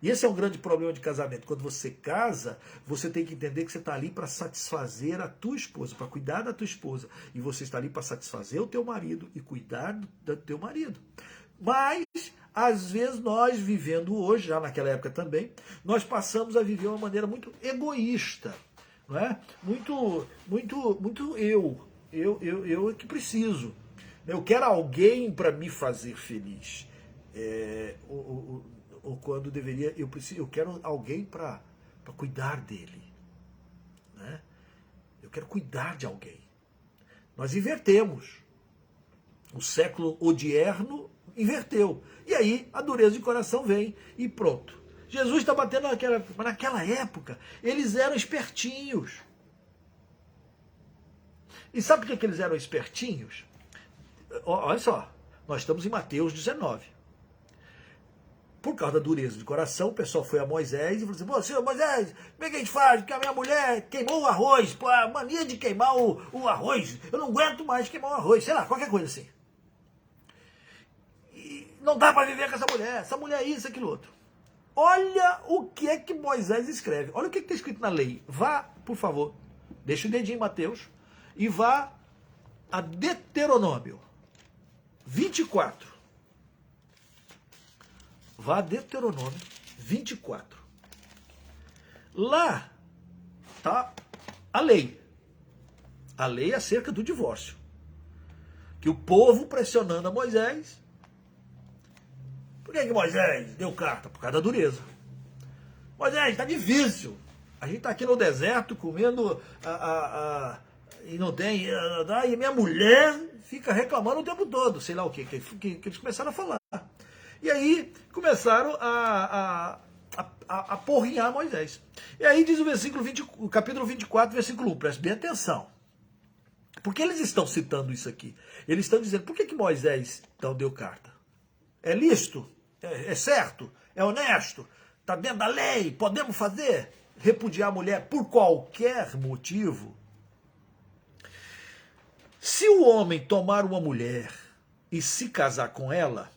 E esse é um grande problema de casamento. Quando você casa, você tem que entender que você está ali para satisfazer a tua esposa, para cuidar da tua esposa. E você está ali para satisfazer o teu marido e cuidar do teu marido. Mas, às vezes, nós vivendo hoje, já naquela época também, nós passamos a viver de uma maneira muito egoísta. Não é? Muito eu é que preciso. Eu quero alguém para me fazer feliz. Ou quando deveria, eu quero alguém para cuidar dele. Né? Eu quero cuidar de alguém. Nós invertemos. O século odierno inverteu. E aí a dureza de coração vem e pronto. Jesus está batendo naquela época, eles eram espertinhos. E sabe por que eles eram espertinhos? Olha só, nós estamos em Mateus 19. Por causa da dureza de coração, o pessoal foi a Moisés e falou assim: "Pô, senhor Moisés, como é que a gente faz? Porque a minha mulher queimou o arroz, pô, a mania de queimar o arroz, eu não aguento mais queimar o arroz", sei lá, qualquer coisa assim. E não dá para viver com essa mulher é isso, aquilo outro. Olha o que é que Moisés escreve, olha o que está escrito na lei. Vá, por favor, deixa o dedinho em Mateus e vá a Deuteronômio 24. Vá a Deuteronômio 24. Lá está a lei. A lei acerca do divórcio. Que o povo pressionando a Moisés. Por que Moisés deu carta? Por causa da dureza. Moisés, está difícil. A gente está aqui no deserto comendo e não tem. E minha mulher fica reclamando o tempo todo. Sei lá o que eles começaram a falar. E aí começaram a porrinhar Moisés. E aí diz o capítulo 24, versículo 1, preste bem atenção. Por que eles estão citando isso aqui? Eles estão dizendo, por que Moisés então deu carta? É lícito? É certo? É honesto? Está dentro da lei? Podemos fazer? Repudiar a mulher por qualquer motivo? Se o homem tomar uma mulher e se casar com ela,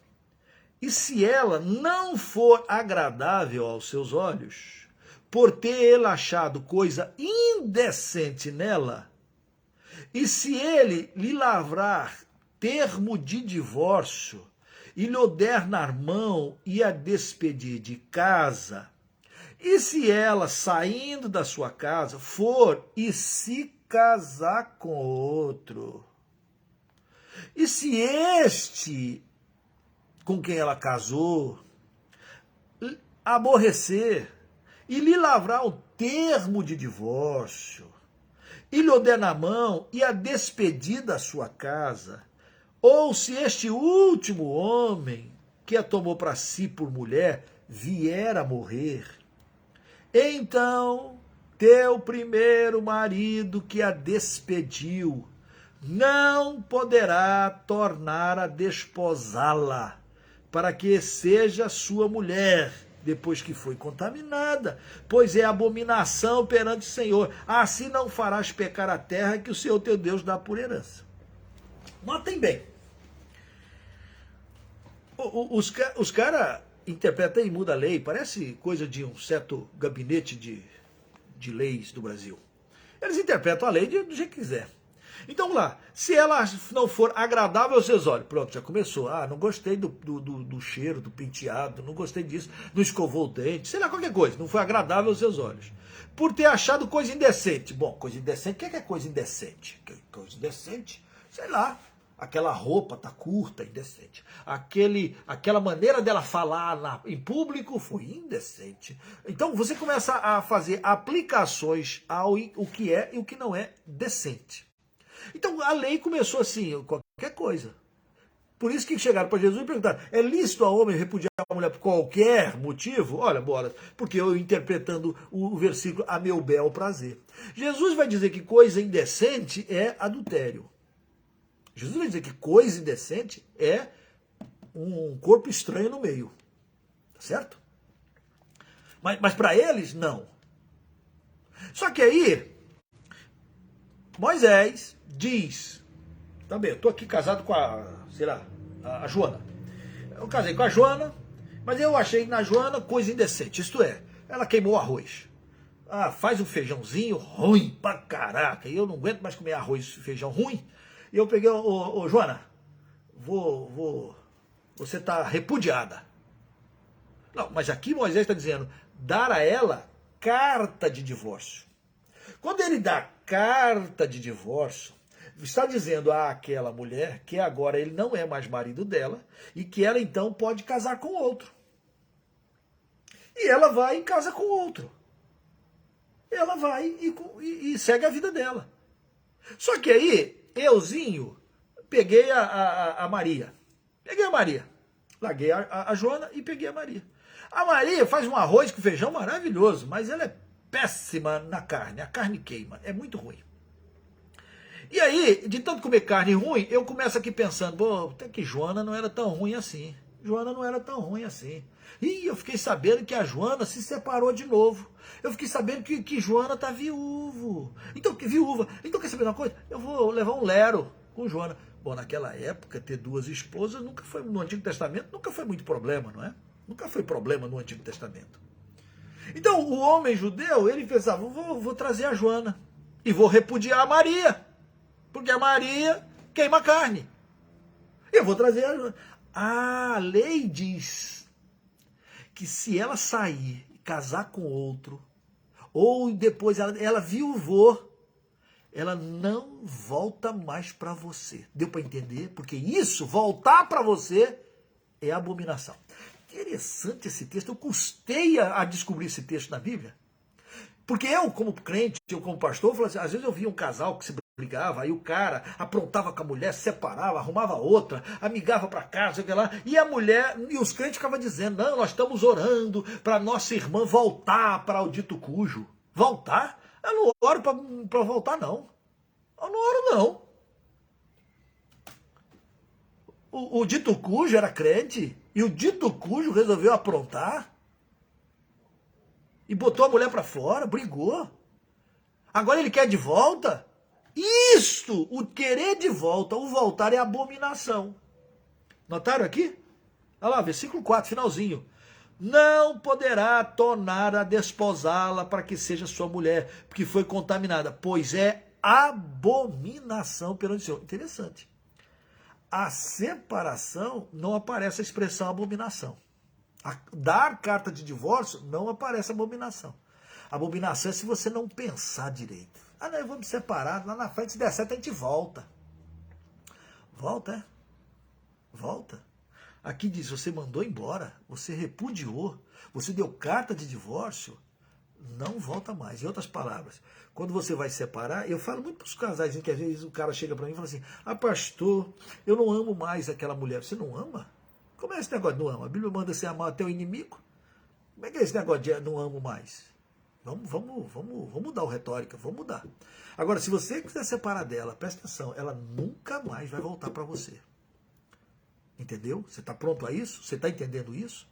e se ela não for agradável aos seus olhos, por ter ele achado coisa indecente nela, e se ele lhe lavrar termo de divórcio, e lhe der na mão e a despedir de casa, e se ela, saindo da sua casa, for e se casar com outro, e se este com quem ela casou, aborrecer e lhe lavrar o termo de divórcio, e lhe der na mão e a despedir da sua casa, ou se este último homem, que a tomou para si por mulher, vier a morrer, então teu primeiro marido que a despediu não poderá tornar a desposá-la, para que seja sua mulher, depois que foi contaminada, pois é abominação perante o Senhor. Assim não farás pecar a terra que o Senhor teu Deus dá por herança. Notem bem. Os caras interpretam e mudam a lei, parece coisa de um certo gabinete de leis do Brasil. Eles interpretam a lei do jeito que quiser. Então lá, se ela não for agradável aos seus olhos, pronto, já começou. Ah, não gostei do cheiro, do penteado, não gostei disso, não escovou o dente, sei lá, qualquer coisa, não foi agradável aos seus olhos. Por ter achado coisa indecente. Bom, coisa indecente, o que é coisa indecente? Coisa indecente, sei lá, Aquela roupa tá curta, indecente. Aquela maneira dela falar em público foi indecente. Então você começa a fazer aplicações ao o que é e o que não é decente. Então a lei começou assim, qualquer coisa. Por isso que chegaram para Jesus e perguntaram, é lícito ao homem repudiar a mulher por qualquer motivo? Olha, bora, porque eu interpretando o versículo a meu bel prazer. Jesus vai dizer que coisa indecente é adultério. Jesus vai dizer que coisa indecente é um corpo estranho no meio. Certo? Mas para eles, não. Só que aí, Moisés diz, também, eu estou aqui casado com a Joana. Eu casei com a Joana, mas eu achei na Joana coisa indecente. Isto é, ela queimou arroz. Ah, faz um feijãozinho ruim pra caraca. E eu não aguento mais comer arroz e feijão ruim. E eu peguei, ô Joana, você está repudiada. Não, mas aqui Moisés está dizendo, dar a ela carta de divórcio. Quando ele dá carta de divórcio, está dizendo àquela mulher que agora ele não é mais marido dela e que ela então pode casar com outro. E ela vai e casa com outro. Ela vai e segue a vida dela. Só que aí, euzinho, peguei a Maria. Peguei a Maria. Larguei a Joana e peguei a Maria. A Maria faz um arroz com feijão maravilhoso, mas ela é péssima na carne. A carne queima, é muito ruim. E aí, de tanto comer carne ruim, eu começo aqui pensando, pô, até que Joana não era tão ruim assim. Joana não era tão ruim assim. E eu fiquei sabendo que a Joana se separou de novo. Eu fiquei sabendo que Joana tá viúva. Então, quer saber uma coisa? Eu vou levar um lero com Joana. Bom, naquela época, ter duas esposas nunca foi, no Antigo Testamento, nunca foi muito problema, não é? Nunca foi problema no Antigo Testamento. Então, o homem judeu, ele pensava, vou trazer a Joana e vou repudiar a Maria, porque a Maria queima carne. Eu vou trazer a Joana. A lei diz que se ela sair e casar com outro, ou depois ela viuvou, ela não volta mais para você. Deu para entender? Porque isso, voltar para você, é abominação. Interessante esse texto. Eu custei a descobrir esse texto na Bíblia. Porque eu, como crente, eu como pastor, assim, às vezes eu via um casal que se brigava, aí o cara aprontava com a mulher, se separava, arrumava outra, amigava para casa, sei lá, e a mulher, e os crentes ficavam dizendo, não, nós estamos orando para nossa irmã voltar para o dito cujo. Voltar? Eu não oro para voltar, não. Eu não oro, não. O dito cujo era crente, e o dito cujo resolveu aprontar, e botou a mulher para fora, brigou. Agora ele quer de volta? Isto, o querer de volta, o voltar é abominação. Notaram aqui? Olha lá, versículo 4, finalzinho. Não poderá tornar a desposá-la para que seja sua mulher, porque foi contaminada, pois é abominação perante o Senhor. Interessante. A separação não aparece a expressão abominação. Dar carta de divórcio não aparece abominação. Abominação é se você não pensar direito. Ah, não, eu vou me separar, lá na frente, se der certo, a gente volta. Volta, é? Volta. Aqui diz, você mandou embora, você repudiou, você deu carta de divórcio, não volta mais. Em outras palavras, quando você vai separar, eu falo muito para os casais, que às vezes o cara chega para mim e fala assim, pastor, eu não amo mais aquela mulher. Você não ama? Como é esse negócio de não ama? A Bíblia manda você amar até o inimigo? Como é que é esse negócio de não amo mais? Vamos mudar a retórica, vamos mudar. Agora, se você quiser separar dela, presta atenção, ela nunca mais vai voltar para você. Entendeu? Você está pronto a isso? Você está entendendo isso?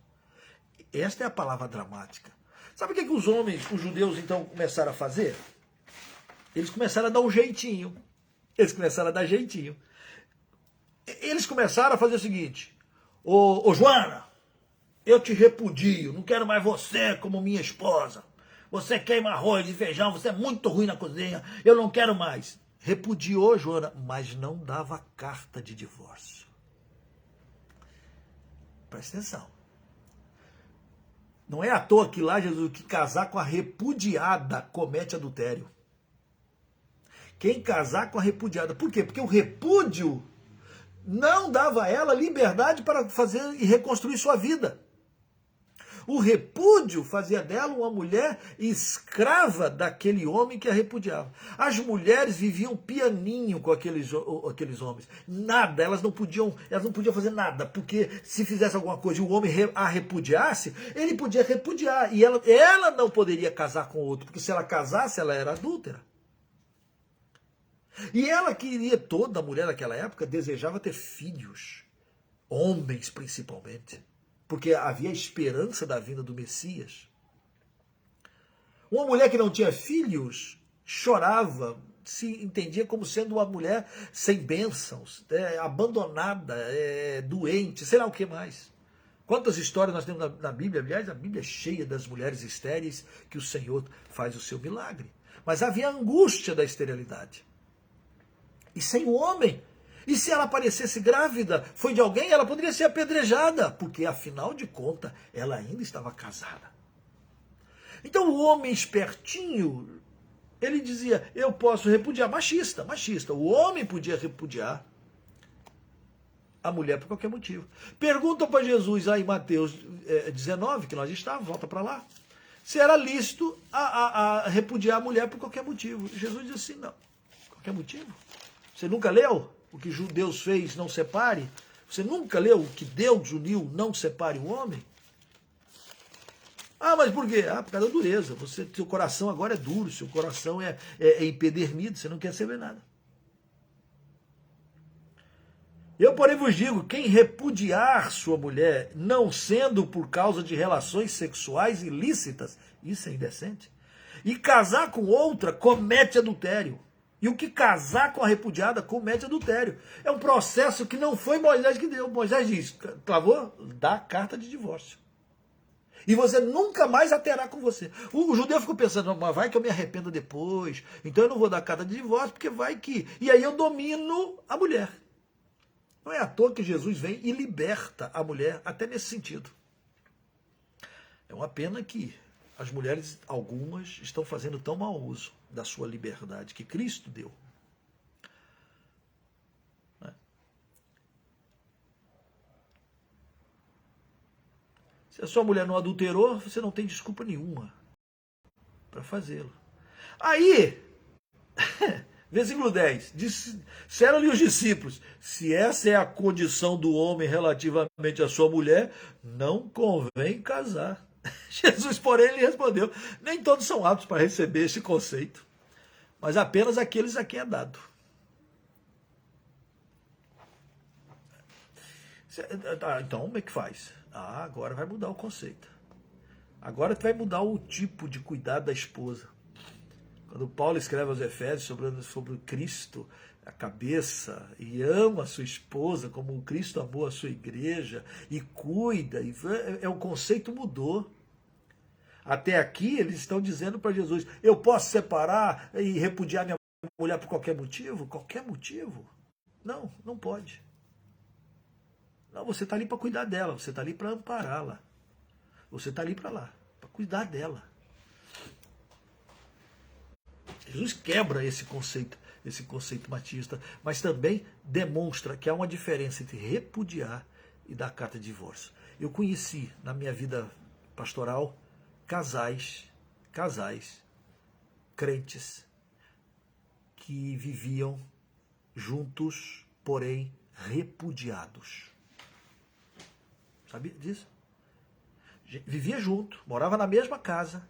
Esta é a palavra dramática. Sabe o que os homens, os judeus, então, começaram a fazer? Eles começaram a dar um jeitinho. Eles começaram a dar jeitinho. Eles começaram a fazer o seguinte, ô Joana, eu te repudio, não quero mais você como minha esposa. Você queima arroz e feijão, você é muito ruim na cozinha, eu não quero mais. Repudiou, Joana, mas não dava carta de divórcio. Presta atenção. Não é à toa que lá Jesus, que casar com a repudiada comete adultério. Quem casar com a repudiada. Por quê? Porque o repúdio não dava a ela liberdade para fazer e reconstruir sua vida. O repúdio fazia dela uma mulher escrava daquele homem que a repudiava. As mulheres viviam pianinho com aqueles homens. Nada, elas não podiam fazer nada, porque se fizesse alguma coisa e o homem a repudiasse, ele podia repudiar. E ela não poderia casar com outro, porque se ela casasse, ela era adúltera. E ela queria, toda mulher naquela época desejava ter filhos, homens principalmente, porque havia esperança da vinda do Messias. Uma mulher que não tinha filhos chorava, se entendia como sendo uma mulher sem bênçãos, abandonada, doente, sei lá o que mais. Quantas histórias nós temos na Bíblia? Aliás, a Bíblia é cheia das mulheres estéreis que o Senhor faz o seu milagre. Mas havia a angústia da esterilidade. E sem o homem. E se ela aparecesse grávida, foi de alguém, ela poderia ser apedrejada, porque afinal de contas, ela ainda estava casada. Então o homem espertinho, ele dizia, eu posso repudiar, machista. O homem podia repudiar a mulher por qualquer motivo. Perguntam para Jesus aí em Mateus 19, que nós estávamos, volta para lá, se era lícito a repudiar a mulher por qualquer motivo. Jesus disse assim, não, qualquer motivo. Você nunca leu? O que Deus fez não separe? Você nunca leu o que Deus uniu não separe o homem? Ah, mas por quê? Ah, por causa da dureza. Seu coração agora é duro, seu coração é empedernido, você não quer saber nada. Eu, porém, vos digo, quem repudiar sua mulher, não sendo por causa de relações sexuais ilícitas, isso é indecente, e casar com outra, comete adultério. E o que casar com a repudiada comete adultério. É um processo que não foi Moisés que deu. Moisés diz, clavou, dá carta de divórcio. E você nunca mais a terá com você. O judeu ficou pensando, mas vai que eu me arrependa depois. Então eu não vou dar carta de divórcio, porque vai que... E aí eu domino a mulher. Não é à toa que Jesus vem e liberta a mulher, até nesse sentido. É uma pena que as mulheres, algumas, estão fazendo tão mau uso da sua liberdade que Cristo deu. Se a sua mulher não adulterou, você não tem desculpa nenhuma para fazê-lo. Aí, versículo 10, disseram-lhe os discípulos, se essa é a condição do homem relativamente à sua mulher, não convém casar. Jesus, porém, lhe respondeu, nem todos são aptos para receber esse conceito, mas apenas aqueles a quem é dado. Então, como é que faz? Agora vai mudar o conceito. Agora vai mudar o tipo de cuidado da esposa. Quando Paulo escreve aos Efésios sobre Cristo, a cabeça, e ama a sua esposa como Cristo amou a sua igreja, e cuida, o conceito mudou. Até aqui eles estão dizendo para Jesus, eu posso separar e repudiar minha mulher por qualquer motivo? Qualquer motivo? Não, não pode. Não, você está ali para cuidar dela, você está ali para ampará-la. Você está ali para cuidar dela. Jesus quebra esse conceito machista, mas também demonstra que há uma diferença entre repudiar e dar carta de divórcio. Eu conheci na minha vida pastoral casais, crentes, que viviam juntos, porém repudiados. Sabia disso? Vivia junto, morava na mesma casa,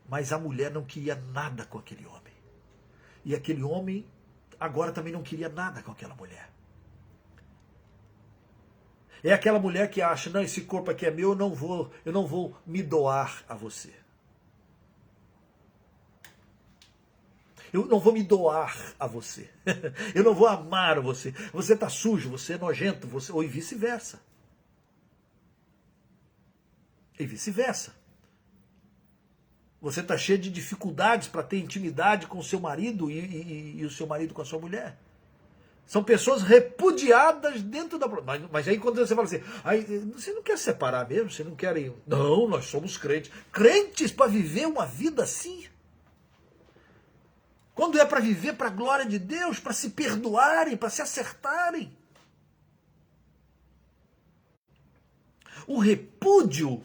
mas a mulher não queria nada com aquele homem. E aquele homem agora também não queria nada com aquela mulher. É aquela mulher que acha, não, esse corpo aqui é meu, eu não vou me doar a você. Eu não vou me doar a você. Eu não vou amar você. Você está sujo, você é nojento, ou e vice-versa. E vice-versa. Você está cheio de dificuldades para ter intimidade com o seu marido e o seu marido com a sua mulher. São pessoas repudiadas dentro da... Mas aí quando você fala assim, você não quer separar mesmo? Você não quer... Não, nós somos crentes. Crentes para viver uma vida assim? Quando é para viver para a glória de Deus, para se perdoarem, para se acertarem. O repúdio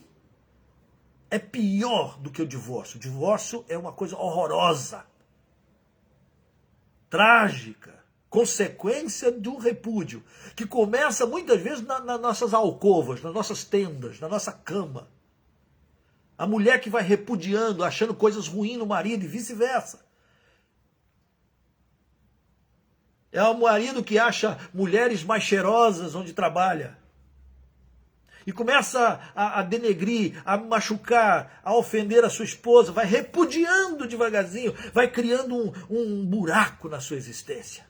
é pior do que o divórcio. O divórcio é uma coisa horrorosa, trágica, consequência de um repúdio, que começa muitas vezes nas nossas alcovas, nas nossas tendas, na nossa cama. A mulher que vai repudiando, achando coisas ruins no marido e vice-versa. É o marido que acha mulheres mais cheirosas onde trabalha. E começa a denegrir, a machucar, a ofender a sua esposa, vai repudiando devagarzinho, vai criando um buraco na sua existência.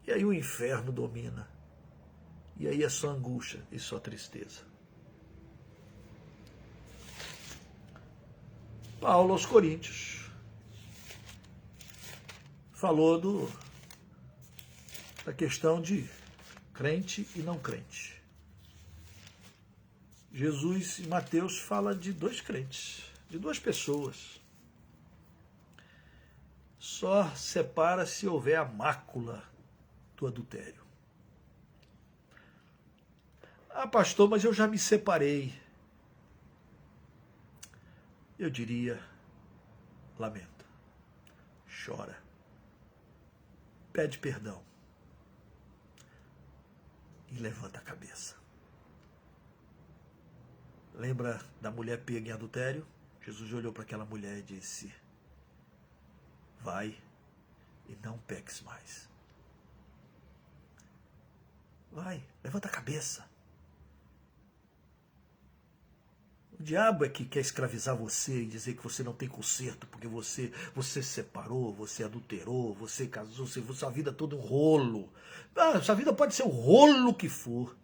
E aí o inferno domina. E aí é só angústia e só tristeza. Paulo aos Coríntios falou da questão de crente e não crente. Jesus em Mateus fala de dois crentes, de duas pessoas. Só separa se houver a mácula do adultério. Ah, pastor, mas eu já me separei. Eu diria, lamento, chora, pede perdão e levanta a cabeça. Lembra da mulher pega em adultério? Jesus olhou para aquela mulher e disse, vai e não peques mais. Vai, levanta a cabeça. O diabo é que quer escravizar você e dizer que você não tem conserto, porque você se separou, você adulterou, você casou, sua vida toda é um rolo. Ah, sua vida pode ser o rolo que for.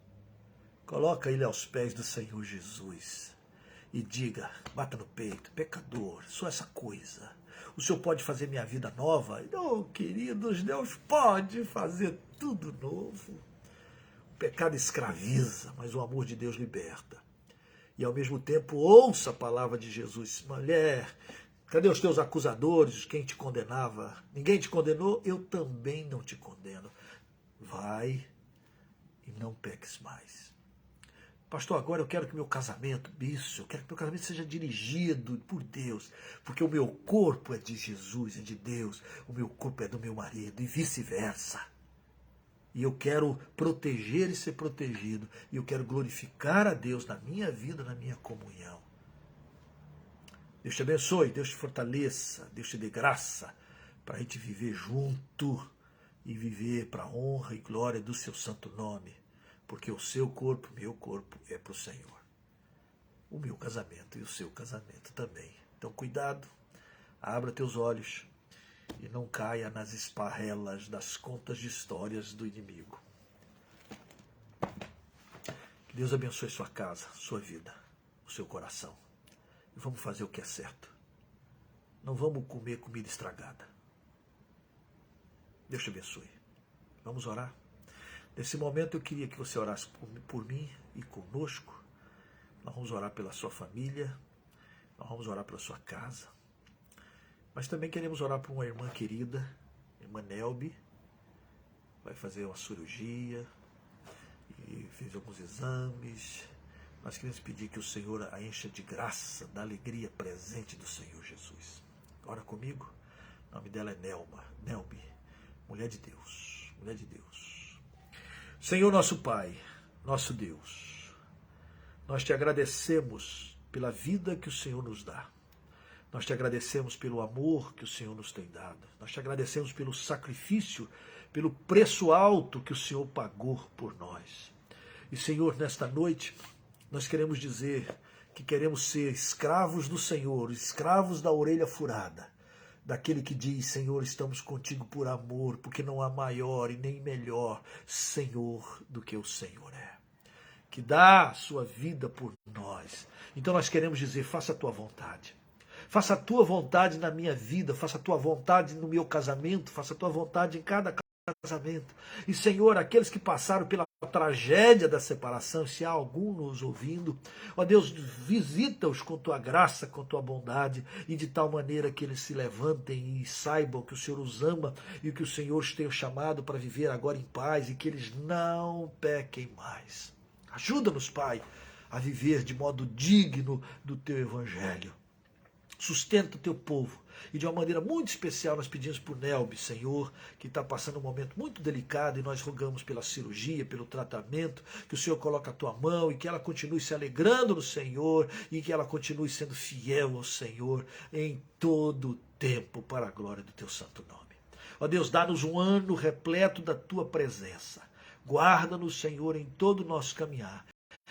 Coloca ele aos pés do Senhor Jesus e diga, bata no peito, pecador, sou essa coisa. O Senhor pode fazer minha vida nova? Não, queridos, Deus pode fazer tudo novo. O pecado escraviza, mas o amor de Deus liberta. E ao mesmo tempo ouça a palavra de Jesus. Mulher, cadê os teus acusadores, quem te condenava? Ninguém te condenou? Eu também não te condeno. Vai e não peques mais. Pastor, agora eu quero que meu casamento, eu quero que meu casamento seja dirigido por Deus, porque o meu corpo é de Jesus, é de Deus, o meu corpo é do meu marido e vice-versa. E eu quero proteger e ser protegido. E eu quero glorificar a Deus na minha vida, na minha comunhão. Deus te abençoe, Deus te fortaleça, Deus te dê graça para a gente viver junto e viver para a honra e glória do seu santo nome. Porque o seu corpo, meu corpo é para o Senhor. O meu casamento e o seu casamento também. Então cuidado, abra teus olhos. E não caia nas esparrelas das contas de histórias do inimigo. Que Deus abençoe sua casa, sua vida, o seu coração. E vamos fazer o que é certo. Não vamos comer comida estragada. Deus te abençoe. Vamos orar? Nesse momento eu queria que você orasse por mim e conosco. Nós vamos orar pela sua família. Nós vamos orar pela sua casa. Mas também queremos orar por uma irmã querida, irmã Nelby, vai fazer uma cirurgia e fez alguns exames. Nós queremos pedir que o Senhor a encha de graça, da alegria presente do Senhor Jesus. Ora comigo, o nome dela é Nelby, mulher de Deus, mulher de Deus. Senhor nosso Pai, nosso Deus, nós te agradecemos pela vida que o Senhor nos dá. Nós te agradecemos pelo amor que o Senhor nos tem dado. Nós te agradecemos pelo sacrifício, pelo preço alto que o Senhor pagou por nós. E, Senhor, nesta noite, nós queremos dizer que queremos ser escravos do Senhor, escravos da orelha furada, daquele que diz, Senhor, estamos contigo por amor, porque não há maior e nem melhor Senhor do que o Senhor é, que dá a sua vida por nós. Então nós queremos dizer, faça a tua vontade. Faça a tua vontade na minha vida, faça a tua vontade no meu casamento, faça a tua vontade em cada casamento. E, Senhor, aqueles que passaram pela tragédia da separação, se há algum nos ouvindo, ó Deus, visita-os com tua graça, com tua bondade, e de tal maneira que eles se levantem e saibam que o Senhor os ama e que o Senhor os tem chamado para viver agora em paz e que eles não pequem mais. Ajuda-nos, Pai, a viver de modo digno do teu evangelho. Sustenta o teu povo. E de uma maneira muito especial nós pedimos por Nelby, Senhor, que está passando um momento muito delicado, e nós rogamos pela cirurgia, pelo tratamento, que o Senhor coloque a tua mão e que ela continue se alegrando no Senhor e que ela continue sendo fiel ao Senhor em todo o tempo, para a glória do teu santo nome. Ó Deus, dá-nos um ano repleto da tua presença. Guarda-nos, Senhor, em todo o nosso caminhar.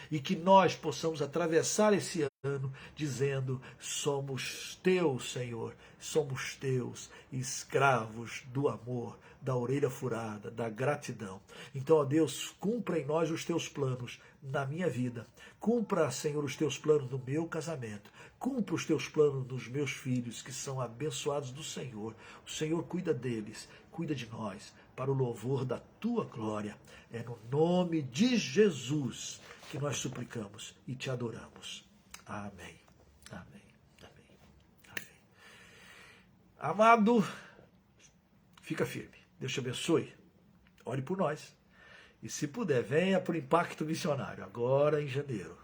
E que nós possamos atravessar esse ano dizendo: somos teus, Senhor, somos teus, escravos do amor, da orelha furada, da gratidão. Então, ó Deus, cumpra em nós os teus planos na minha vida. Cumpra, Senhor, os teus planos no meu casamento. Cumpra os teus planos nos meus filhos, que são abençoados do Senhor. O Senhor cuida deles, cuida de nós, para o louvor da tua glória. É no nome de Jesus que nós suplicamos e te adoramos. Amém. Amém. Amém. Amém. Amado, fica firme. Deus te abençoe. Ore por nós. E se puder, venha para o Impacto Missionário, agora em janeiro.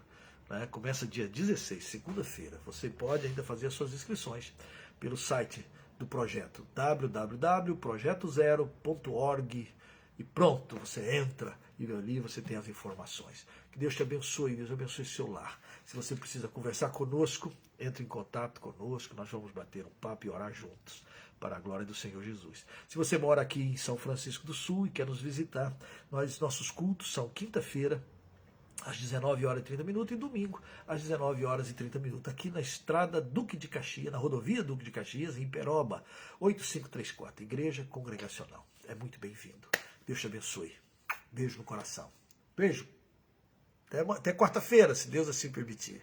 Né? Começa dia 16, segunda-feira. Você pode ainda fazer as suas inscrições pelo site do projeto, www.projetozero.org, e pronto, você entra e ali você tem as informações. Que Deus te abençoe, Deus abençoe seu lar. Se você precisa conversar conosco, entre em contato conosco, nós vamos bater um papo e orar juntos, para a glória do Senhor Jesus. Se você mora aqui em São Francisco do Sul e quer nos visitar, nossos cultos são quinta-feira, às 19h30 e domingo, às 19h30, aqui na estrada Duque de Caxias, na rodovia Duque de Caxias, em Peroba, 8534, Igreja Congregacional. É muito bem-vindo. Deus te abençoe. Beijo no coração. Beijo. Até quarta-feira, se Deus assim permitir.